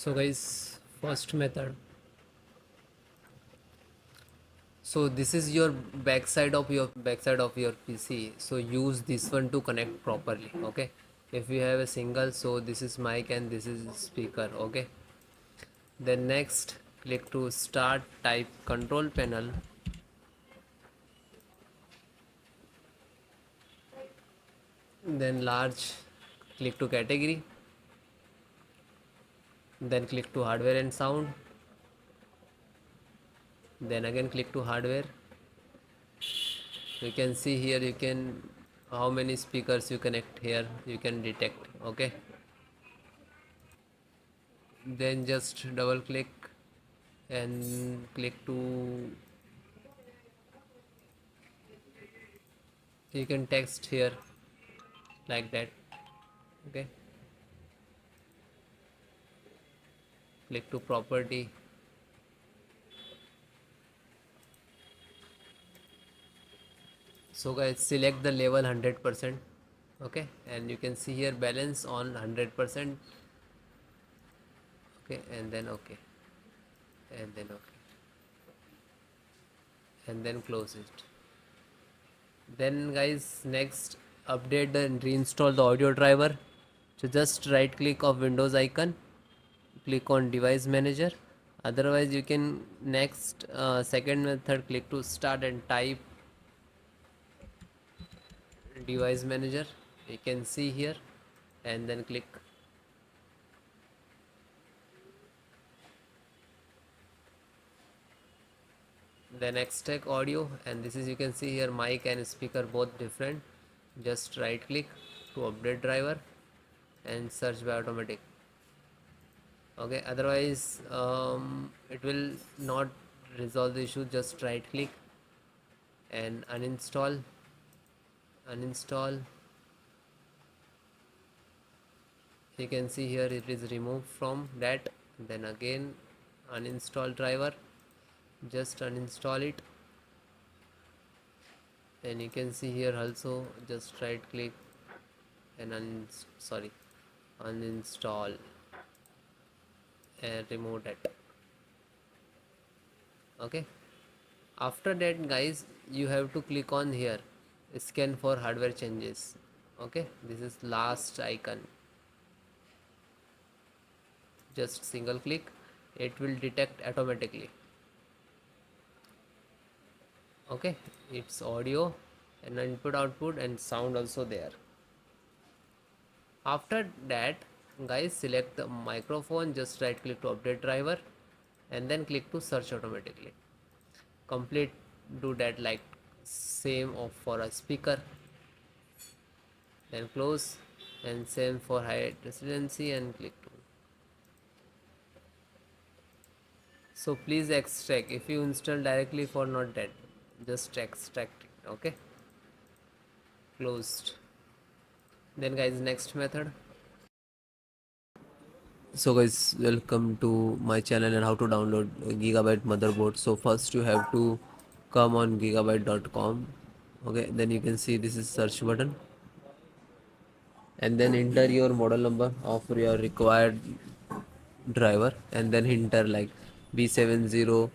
So guys, first method. So this is your backside of your PC. So use this one to connect properly. Okay. If you have a single, so this is mic and this is speaker. Okay. Then next, click to start. Type control panel. Then large. Click to category. Then click to hardware and sound. Then again click to hardware. You can see here you can how many speakers you connect here you can detect. Okay, then just double click and click to you can text here like that. Okay, click to property. So guys, select the level 100%. Okay, and you can see here balance on 100%. Okay, and then okay, and then okay, and then close it. Then guys, next, update and reinstall the audio driver. So just right click of Windows icon, click on device manager. Otherwise you can next second method, click to start and type device manager. You can see here, and then click. Then extract audio, and this is you can see here mic and speaker both different. Just right click to update driver and search by automatic. Okay, otherwise it will not resolve the issue. Just right click and uninstall. You can see here it is removed from that. Then again uninstall driver, just uninstall it. And you can see here also just right click and uninstall and remove that. Okay, after that guys, you have to click on here scan for hardware changes. Okay, this is last icon. Just single click, it will detect automatically. Okay, it's audio and input output and sound also there. After that guys, select the microphone, just right click to update driver and then click to search automatically. Complete, do that like same of for a speaker. Then close, and same for high residency and click to. So please extract. If you install directly for not that, just extract it. Okay, closed. Then guys, next method. So guys, welcome to my channel and how to download Gigabyte motherboard. So first you have to come on gigabyte.com. Okay, then you can see this is search button, and then enter your model number of your required driver, and then enter like B70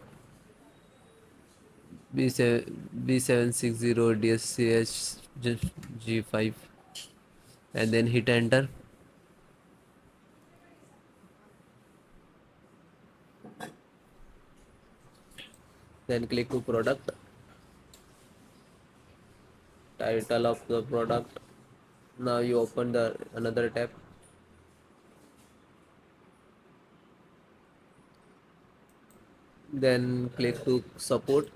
B760 DS3H G5, and then hit enter. Then click to product, title of the product. Now you open the another tab. Then click to support.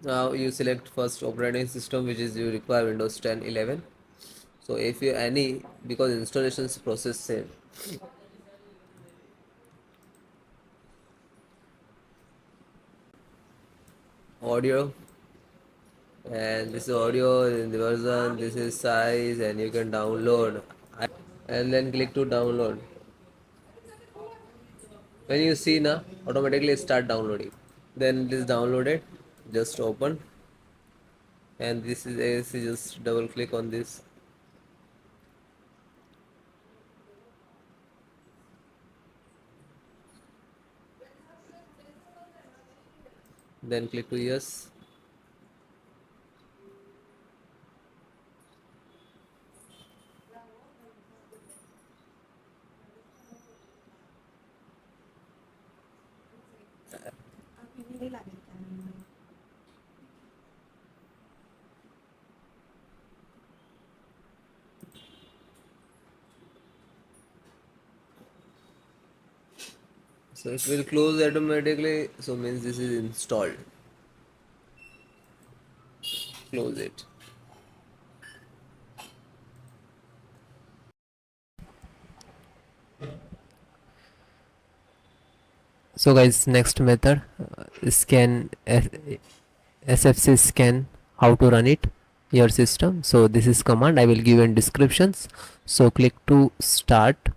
Now you select first operating system, which is you require Windows 10 11. So if you any, because installations process same. Audio, and this is audio in the version, this is size, and you can download. And then click to download. When you see now, automatically start downloading. Then it is downloaded. Just open. and this is ASC. Just double click on this, then click to yes. So it will close automatically, so means this is installed. Close it. So guys, next method, scan SFC scan, how to run it your system. So this is command I will give in descriptions. So click to start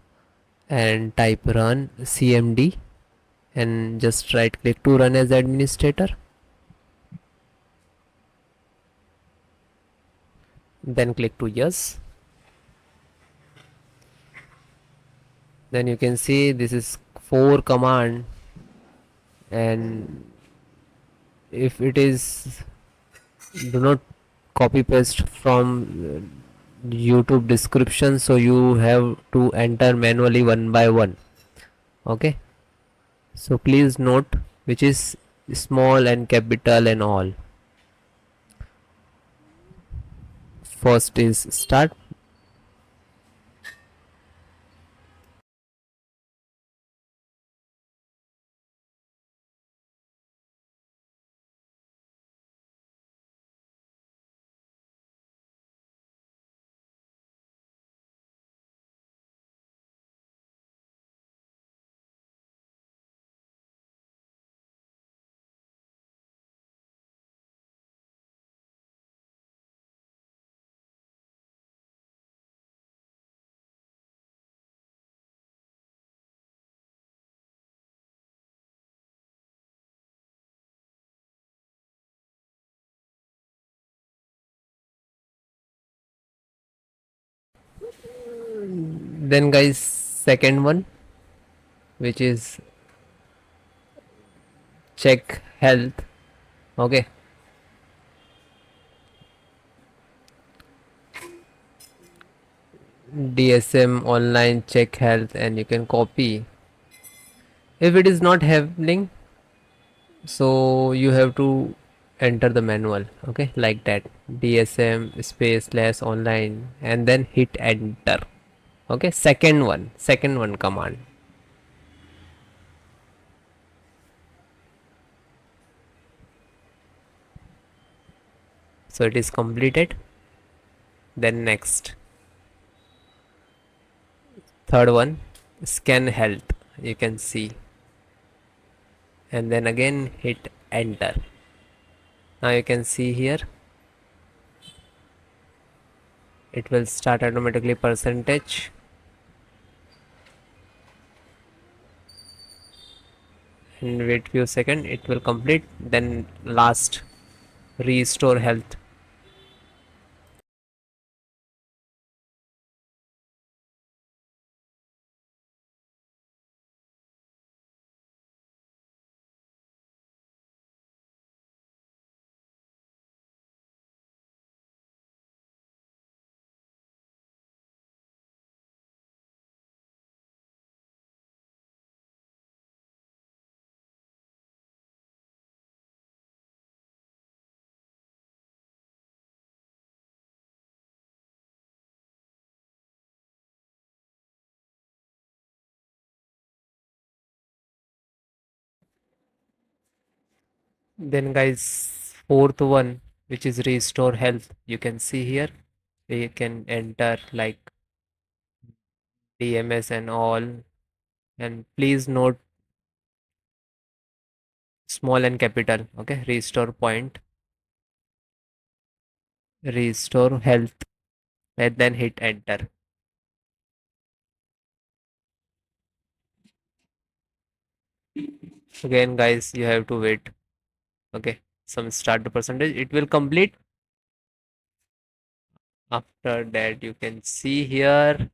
and type run cmd and just right click to run as administrator, then click to yes. Then you can see this is 4 command, and if it is, do not copy paste from YouTube description, so you have to enter manually one by one. Okay, so please note which is small and capital and all. First is start, then guys second one, which is check health. Okay, DSM online check health, and you can copy. If it is not happening, so you have to enter the manual. Okay, like that, DSM space slash online and then hit enter. Okay, second one command. So it is completed. Then next, third one, scan health, you can see, and then again hit enter. Now you can see here it will start automatically percentage, and wait few seconds, it will complete. Then last, restore health. Then guys, fourth one, which is restore health, you can see here you can enter like DMS and all, and please note small and capital. Okay, restore point, restore health, and then hit enter. Again guys, you have to wait. Okay, some start the percentage, it will complete. After that, you can see here.